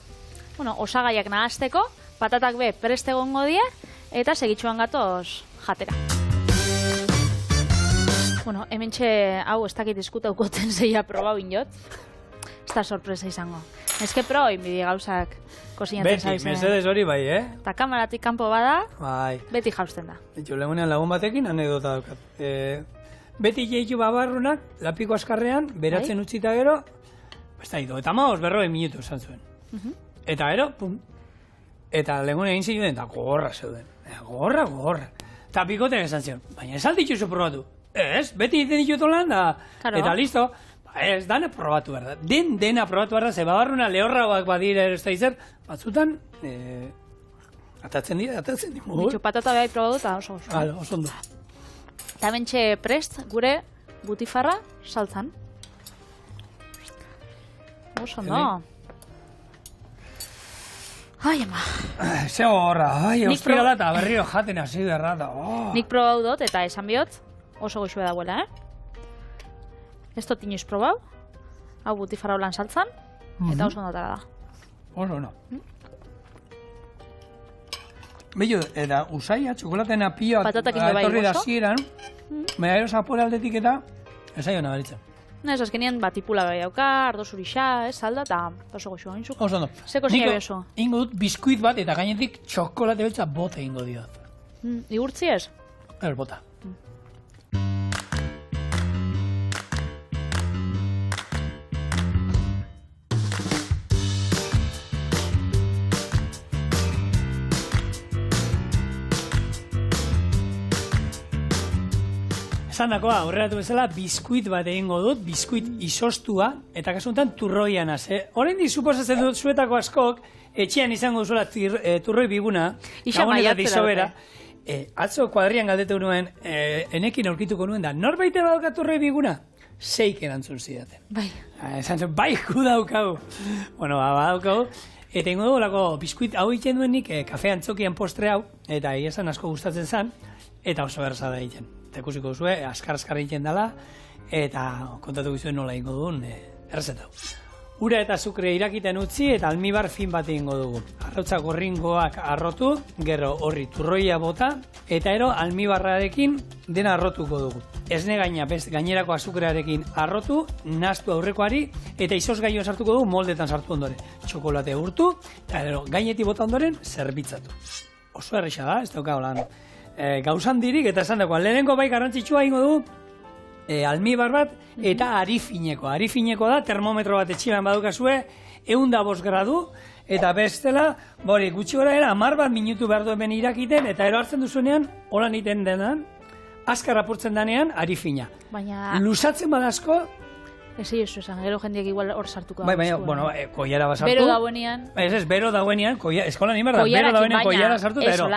osagaiak nahazteko, patatak be prest egongo die, eta segitxuan gatoz jatera. Hemen hau ez dakit diskutaukoten zeia probau inot, ez da sorpresa izango. Ez que pro, inbidi gauzak kosinatzen zaizen. Beti, mesedez hori bai, Eta kamaratik kanpo bada, beti jausten da. Legunean lagun batekin anekdota daukat. Beti jeitu babarrunak, lapiko askarrean, beratzen utzita gero, eta 5 minutu esan zuen. Eta gero, pum. Eta legunean egin ziren, eta gogorra zeuden. Gogorra. Eta pikotek esan zion, baina ez alditxuzu probatu. Ez, beti egiten ditutu lan da, eta listo. Ez, dana probatu behar da. Dena probatu behar da, ze babarruna lehorragoak badire ez da izer, batzutan, atatzen dira. Bitxu, patata behar probatu eta oso. Oso ondo. Eta bentxe prest, gure butifarra saltzan. Oso ondo. Ai, ama. Ze horra, ostira da eta berriro jaten hasi berra da. Nik probau dut eta esan bihot, oso goxua dagoela, Ez dut inoiz probau, hau butifarra holan saltzan, eta oso ondotara da. Oso, no. Bello, eta usaia, txokolaten apioa, etorri da zieran, baina ero zapore aldetik eta, ez aio nabaritzen. Ez, azkenean tipula bai dauka, ardo zurixa, salda, eta oso goxua hain zuk. Oso, no. Zeko zine beso. Ingo dut biskuit bat eta gainetik txokolate beltza bote ingo diot. Igurtzi ez? Ez, bota. Esandakoa, aurreratu bezala, biskuit bat egingo dut, biskuit izostua, eta kasu honetan turroian az. Oraindik suposatzen dut zuetako askok, etxean izango duzuela turroi biguna, gabonetan dizobera. Atzo kuadrian galdetu nuen, enekin aurkituko nuen da, norbaite badauka turroi biguna? 6 erantzun zidaten. Bai. Esan zuen, bai, daukagu. Bueno, badaukagu. Eta ingo dugu lako, biskuit hau egiten duen nik, kafe antzokian postre hau, eta esan asko gustatzen zen, eta oso berza da egiten. Eta ikusiko duzue, askar egiten dela, eta kontatuko zuen nola ingo duen errezeta. Ura eta azukre irakiten utzi, eta almibar fin bat egingo dugu. Arrautza gorringoak arrotu, gero horri turroia bota, eta ero almibarrarekin dena arrotuko dugu. Esne gainerako azukrearekin arrotu, nahastu aurrekoari, eta izosgailua sartuko dugu moldetan sartu ondoren. Txokolate urtu, eta ero gainetik bota ondoren, zerbitzatu. Oso erresa da, ez dauka holan. Gauzan dirik, eta esan dagoan, lehenengo bai garrantzitsua ingo du, almibar bat, eta arifineko. Arifineko da, termometro bat etxiban badukazue, 105 gradu, eta bestela, gutxi gora era, 10 minutu behar du hemen irakiten, eta ero hartzen duzunean, holan iten denan, azkar apurtzen danean, arifina. Baina... Lusatzen badazko... Ezi, esan, gero jendeak igual hor sartuko. Bai, baina, bueno, koiara basartu. Bero dauenean. Ez, bero dauenean, eskolan inberda, bero dauenean koiara sartu, eta ero.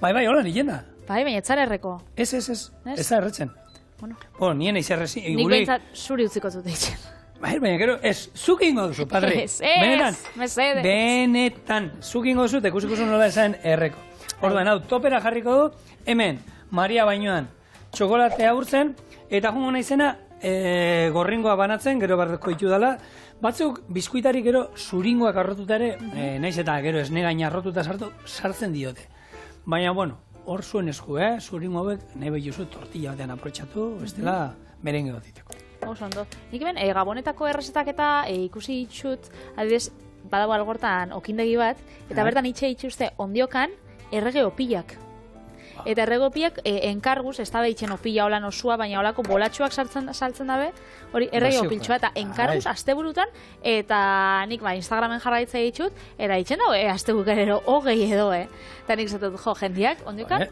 Bai, holan ikenda. Bai, baina etzara erreko. Ez da erretzen. Bueno, nien eiz errezi. Nik behintzat zuri utziko zute eitzen. Baina, gero, zuk ingo duzu, padre. Benetan, mesedes. Benetan, zuk ingo duzu, tekusiko zu nola esan erreko. Orduan, hau, topera jarriko du, hemen, Maria bainoan, txokolatea urtzen, eta jungo naizena, gorringoa banatzen, gero bardeko ditu dela, batzuk bizkuitari gero zuringoak arrotuta ere, naiz eta gero esne gaina arrotuta sartzen diote. Baina, bueno, hor zuen esku, zuringo hauek, nahi behituzu tortilla batean aprotxatu, bestela merenge bat diteko. Oso ondo. Nik hemen, gabonetako errezetak eta ikusi itxut, adibidez, badago algortan okindegi bat, eta bertan itxe itxuste ondiokan errege opilak. Eta errege opilak enkarguz, ez da behitzen opila holan osua, baina holako bolatxoak saltzen dabe, hori errege opiltxoa, eta enkarguz asteburutan, eta nik Instagramen jarraitza ditut, eta ditzen dago, asteburukan hogei edo, eta nik zatut, jendiak, ondiokan,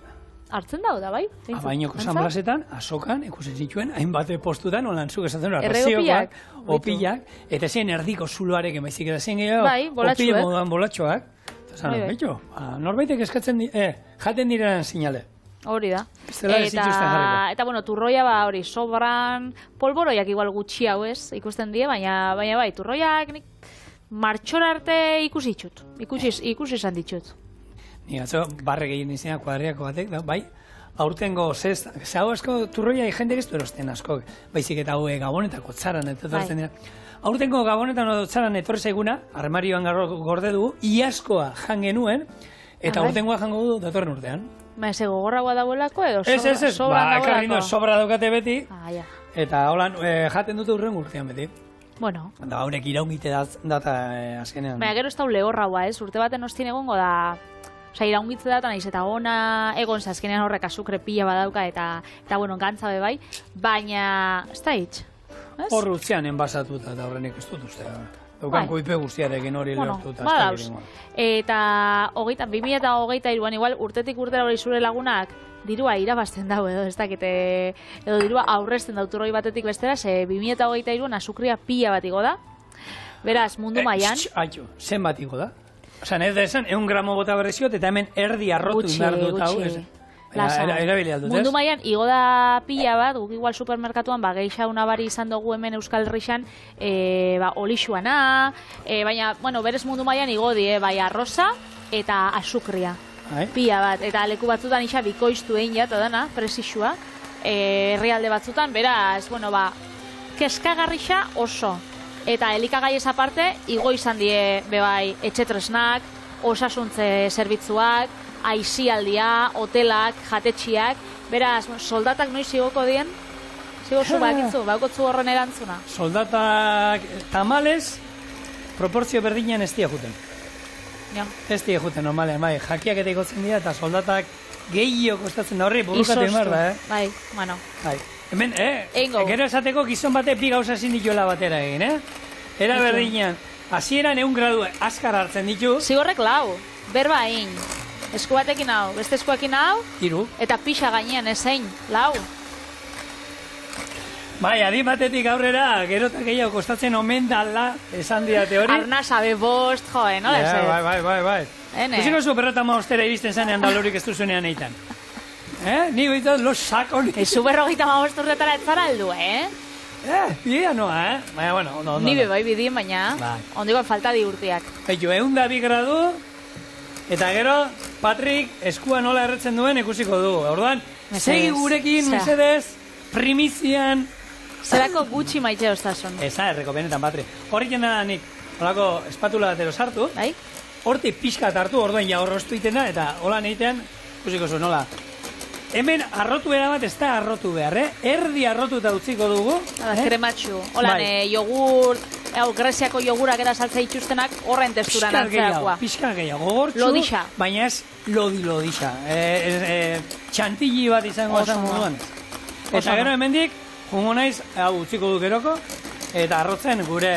hartzen dago da, bai? Bainoko zanblasetan, azokan, ikusen zituen, hainbat postutan, holan zuk esatzen dut, arrazioak, opilak, eta zen erdiko zuloarek emaizik eta zen gehiago, opile moduan bolatxoak. Zan, behitu, norbaitek eskatzen, jaten direnan sinale. Hori da. Eta, bueno, turroia hori sobran, polboroiak igual gutxi hau ez, ikusten die, baina bai, turroiak nik martxora arte ikusi ditut, ikusi esan ditut. Ni atzo, barre gehien izena kuadriako batek, bai, aurtengo zez hau asko turroia jendek ez du erosten asko, baizik eta hau gabonetako txaran, eta etortzen dira. Aurtengo gabonetan odotzaran etorri zaiguna, armarioan gorde dugu, iaskoa jan genuen, eta aurtengoa jango du datorren urtean. Ze gogorragoa dagoelako edo sobra dagoelako? Ekarri sobra daukate beti, eta holan jaten dute urren urtean beti. Bueno. Eta haurek iraungite data azkenean. Baina gero ez da lehorragoa, urte baten ostien egongo da, iraungitze data nahiz eta ona egon azkenean horrek azukre pila badauka, eta bueno, gantza bebai, baina ez da hitz. Hor utzean enbasatuta eta horrenik ez dut uste. Daukan koipe guztiarekin hori lehortuta. Eta 2023an igual urtetik urtera hori zure lagunak dirua irabazten dago edo ez dakite, edo dirua aurrezten da turroi batetik bestera, ze 2023an azukria pila bat igo da. Beraz, mundu mailan. Zen bat igo da? Osa, ez da esan, 1 gramo bota berreziot, eta hemen erdi arrotu behar dut hau. Lasa. Erabili aldut, ez? Mundu mailan igo da pila bat, guk igual supermerkatuan, gehiago nabari izan dugu hemen Euskal Herrixan, olixuana, baina, bueno, berez mundu mailan igo die, bai arroza eta azukria. Pila bat, eta leku batzutan isa bikoiztu egin jat, dana, presixua, herrialde batzutan, beraz, bueno, keskagarrixa oso. Eta elikagaiez aparte, igo izan die, bebai, etxetresnak, osasuntze zerbitzuak, aizialdia, hotelak, jatetxiak, beraz, soldatak noiz igoko dien? Zigozu bakitzu, bakotzu horren erantzuna. Soldatak tamales, proportzio berdinean ez dia juten. Ja. Ez dia juten, normalean, bai, jakiak eta ikotzen dira, eta soldatak gehiago kostatzen da horri, burukatu emar da, Bai, bueno. Bai. Hemen, gero esateko gizon bate bi gauza ezin dituela batera egin, Era berdinean, hasieran 100 gradu azkar hartzen ditu. Zigorrek lau, berba egin. Esku batekin hau, beste eskuakin hau, 3. Eta pixa gainean ezein, lau. Bai, adin batetik aurrera, gero eta gehiago kostatzen omen dala, esan diate hori. Arnasa be bost, joe, nola ez? Bai. Kusiko zu berrotama ostera iristen zanean dalorik ez duzunean eitan. Ni goitat los sakon. Ezu 55 urtetara ez zara aldu, Bidea noa, Baina, bueno, ondo. Ni bai bidien, baina ondiko falta di urtiak. Beitu, 102 gradu, eta gero, Patrik eskua nola erretzen duen ikusiko du. Orduan, segi gurekin, mesedez, primizian. Zerako gutxi maite ostasun. Eza, erreko benetan, Patrik. Horrik jena nik, holako espatula batero sartu. Bai? Horti pixka hartu, orduan ja horroztu iten da, eta hola neitean, ikusiko zu, nola. Hemen arrotu erabat ez da arrotu behar, Erdi arrotu eta utziko dugu. Krematxu. Holan, jogurt, Greziako jogurak eta saltza itxustenak horren testuran antzerakoa. Pixka gehiago, gogortxu. Lodixa. Baina ez lodixa. Txantilli bat izango esan moduan. Eta gero hemendik, jungo naiz, hau utziko du geroko, eta arrotzen gure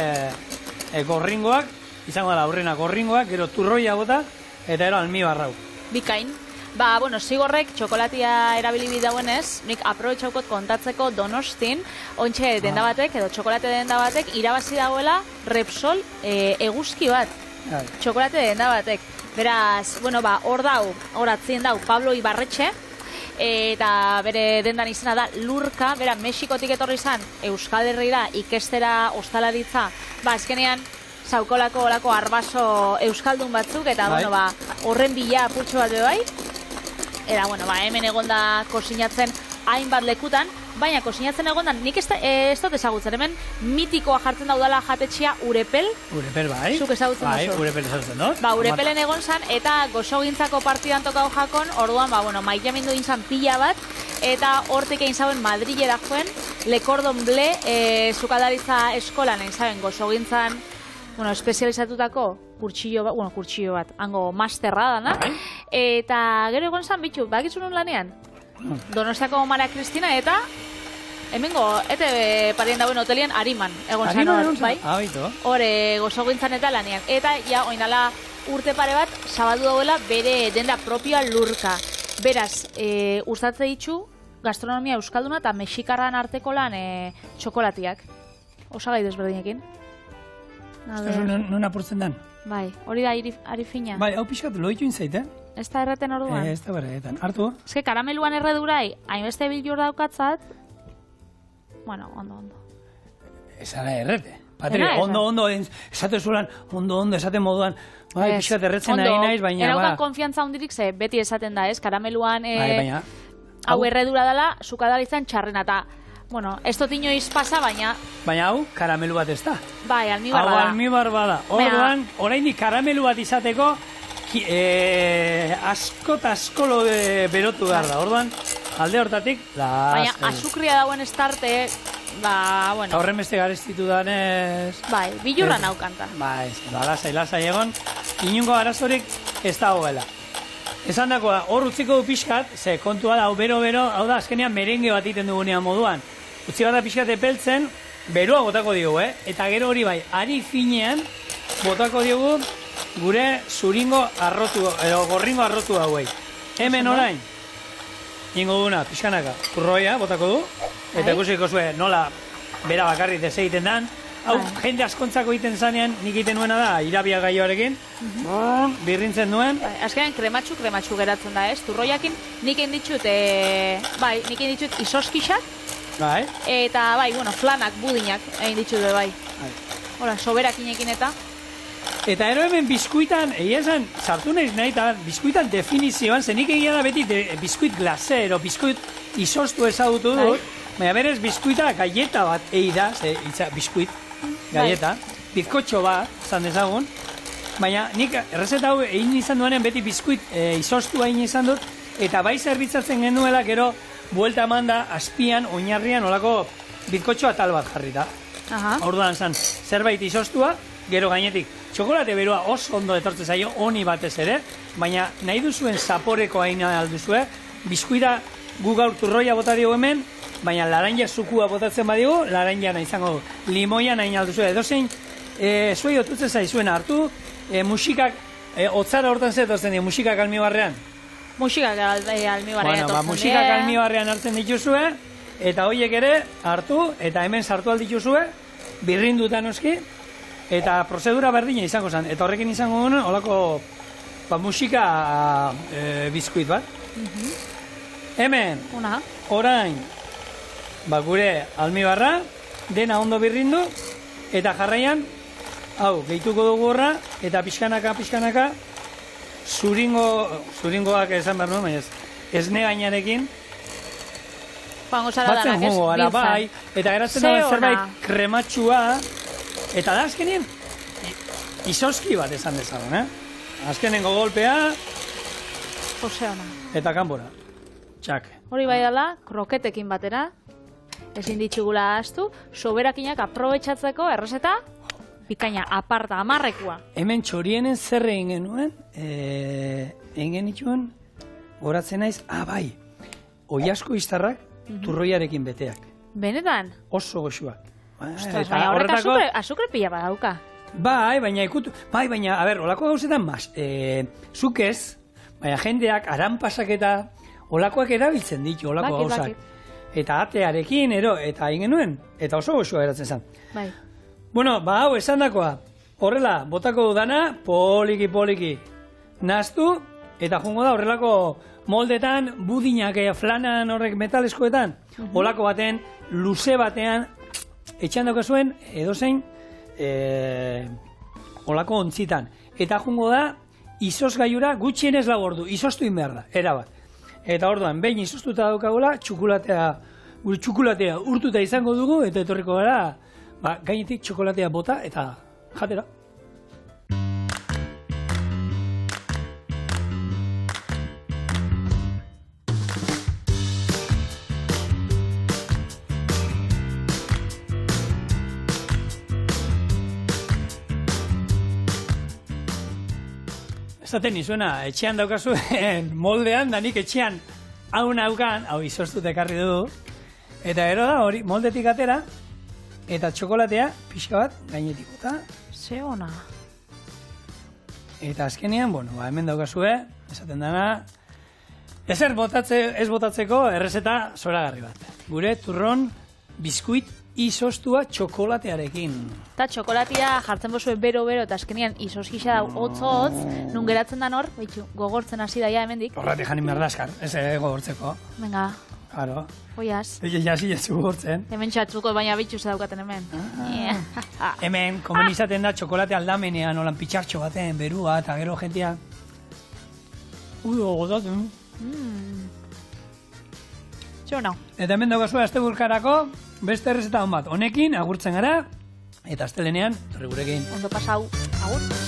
gorringoak, izango da aurrena gorringoak, gero turroia bota, eta gero almibarrau. Bikain. Bueno, zigorrek txokolatia erabili bidauenez, nik aprobetxaukot kontatzeko Donostin, ontxe denda batek, edo txokolate denda batek, irabazi dagoela Repsol eguzki bat. Txokolate denda batek. Beraz, bueno, hor dau, hor atzien dau Pablo Ibarretxe, eta bere dendan izena da Lurka, bera Mexikotik etorri izan Euskal Herrira ikestera ostalaritza, azkenean zaukolako olako arbaso euskaldun batzuk, eta horren bila pultxo bat bai. Eta, hemen egonda kosinatzen hainbat lekutan, baina kosinatzen egondan, nik ez dut ezagutzen, hemen mitikoa jartzen daudala jatetxea Urepel. Urepel, bai. Zuk ezagutzen duzu. Bai, Urepel ezagutzen, no? Urepelen egon zan, eta gozogintzako partidan tokau jakon, orduan, mailamindu inzan pila bat, eta hortik egin zauen Madrilera joen, Le Cordon Bleu, sukadaritza eskolan egin zauen gozogintzan, espezializatutako kurtsillo bat, hango masterra dana, eta gero egon zan bitu, bakitzunun lanean, Donostiako Maria Cristina, eta hemengo, parien dauen hotelian Ariman, egon zan hor, bai? Hore gozogintzan eta lanean, eta oindala urte pare bat, zabadu dauela bere denda propioa Lurka. Beraz, ustatze ditu, gastronomia euskalduna eta mexikarran arteko lan txokolatiak. Osagai desberdinekin. Non apurtzen dan? Bai, hori da arifina. Bai, hau pixkat loitu inzait, Ez da erreten orduan? Ez da berretan. Hartu? Ez que karameluan erredurai, hainbeste bilur daukatzat, ondo. Ez ara errete. Patri, ondo, esate zuelan, ondo, esate moduan, bai, pixkat erretzen nahi naiz, baina... Eraukan konfiantza hundirik ze, beti esaten da, karameluan, hau erredura dela, sukadalizan txarrena, eta... ez dut inoiz pasa, baina... Baina hau, karamelu bat ez da. Bai, almibar bada. Hau, almibar bada. Orduan, oraindik karamelu bat izateko, asko eta asko berotu behar da. Orduan, alde hortatik... Baina, azukria dauen estarte, horren beste garestitu danez... Bai, bilurra naukanta. Bai, lasai egon, inungo arazorik ez da hogela. Esan dakoa, hor utziko du pixkat, ze kontua da, hau bero, hau da, azkenean merenge bat iten dugunean moduan. Utzi bat da pixkat epeltzen, beroa botako diogu, Eta gero hori bai, ari finean, botako diogu gure zuringo arrotu, gorringo arrotu hauei. Hemen orain, ingo duguna, pixkanaka, kurroia botako du, eta ikusiko zuen nola bera bakarrik ez egiten dan, Hau, jende askontzako egiten zanean, nik egiten nuena da, irabia gaioarekin, birrintzen duen. Azkenean krematxu geratzen da, ez? Turroiakin nik egin ditut isoskixak, eta, flanak, budinak egin ditut, bai. Hora, soberakinekin eta... Eta ero hemen bizkuitan, egia esan, sartu nahi eta bizkuitan definizioan, zenik egia da beti bizkuit glasero, bizkuit izostu ezagutu dut, baina berez bizkuita galleta bat da, bizkuit, galleta, bizkotxo bat, zan dezagun, baina nik errezeta hau egin izan duanen beti bizkuit izostua egin izan dut, eta bai zerbitzatzen genuela, gero, buelta emanda, azpian, oinarrian, olako bizkotxo atal bat jarri da. Orduan zan, zerbait izostua, gero gainetik, txokolate berua oso ondo etortzen zaio, honi batez ere, baina nahi duzuen zaporeko haina alduzue, bizkuita gu gaur turroia bota diogu hemen, baina laranja zukua botatzen badigu, laranja nahi izango du, limoia nahi alduzue, edozein, zuei otutzen zaizuena hartu, musikak, otzara hortan zetortzen dira, musikak almibarrean? Musikak almibarrean etortzen dira. Musikak almibarrean hartzen dituzue, eta horiek ere hartu, eta hemen sartu aldituzue, birrinduta noski, eta prozedura berdina izango zen. Eta horrekin izango guen, holako musika bizkuit bat. Hemen, orain, gure almibarra, dena ondo birrindu, eta jarraian, hau, gehituko dugu horra, eta pixkanaka, zuringoak esan behar nuen, baina esne gainarekin, batzen jugo, ara bai, eta geratzen dagoen zerbait krematxua, eta da azkenien, izoski bat esan dezagun, Azkenengo golpea, eta kanbora, txak. Hori bai dela, kroketekin batera, ezin ditugula ahaztu, soberakinak aprobetxatzeko errezeta, bikaina, aparta, amarrekua. Hemen txorienen zer egin genuen, egin genituen, goratzen naiz, bai, oiasko iztarrak, turroiarekin beteak. Benetan? Oso goxuak. Ostras, baina horrek azukre pila badauka. Bai, baina a ber, olako gauzetan zuk ez, baina jendeak aranpasak eta olakoak erabiltzen ditu, olako gauzak. Eta atearekin, eta egin genuen, eta oso goxua geratzen zen. Bai. Bueno, hau esan dakoa, horrela, botako dudana, poliki, naztu, eta jungo da horrelako moldetan, budinak, flanan horrek metaleskoetan, olako baten, luze batean, etxean daukazuen, edozein, olako ontzitan. Eta jungo da, izozgaiura gutxienez lau ordu, izostu inbehar da, erabat. Eta orduan, behin izoztuta daukagula, gure txokolatea urtuta izango dugu, eta etorriko gara, gainetik txokolatea bota, eta jatera. Esaten nizuena, etxean daukazuen moldean, da nik etxean hau naukan, hau izoztut ekarri du, eta gero da hori moldetik atera, eta txokolatea pixka bat gainetik bota. Ze ona. Eta azkenean, hemen daukazue, esaten dana, ez botatzeko errezeta zoragarri bat. Gure turron bizkuit izoztua txokolatearekin. Eta txokolatia jartzen bozue bero, eta azkenean izoskisa dau hotz, nun geratzen da nor, gogortzen hasi daia hemendik. Horratik janin behar daskar, ez gogortzeko. Venga. Claro. Oiaz. Jasi ez gogortzen. Hemen txatzuko, baina bitxuz daukaten hemen. Hemen, komen izaten da txokolate aldamenean, olan pitxartxo baten, berua, eta gero jentia. Gozatzen. Txona. Eta hemen daukazua astebulkarako, beste errezeta hon bat. Honekin, agurtzen gara, eta astelenean, torri gurekin. Ondo pasau. Agur.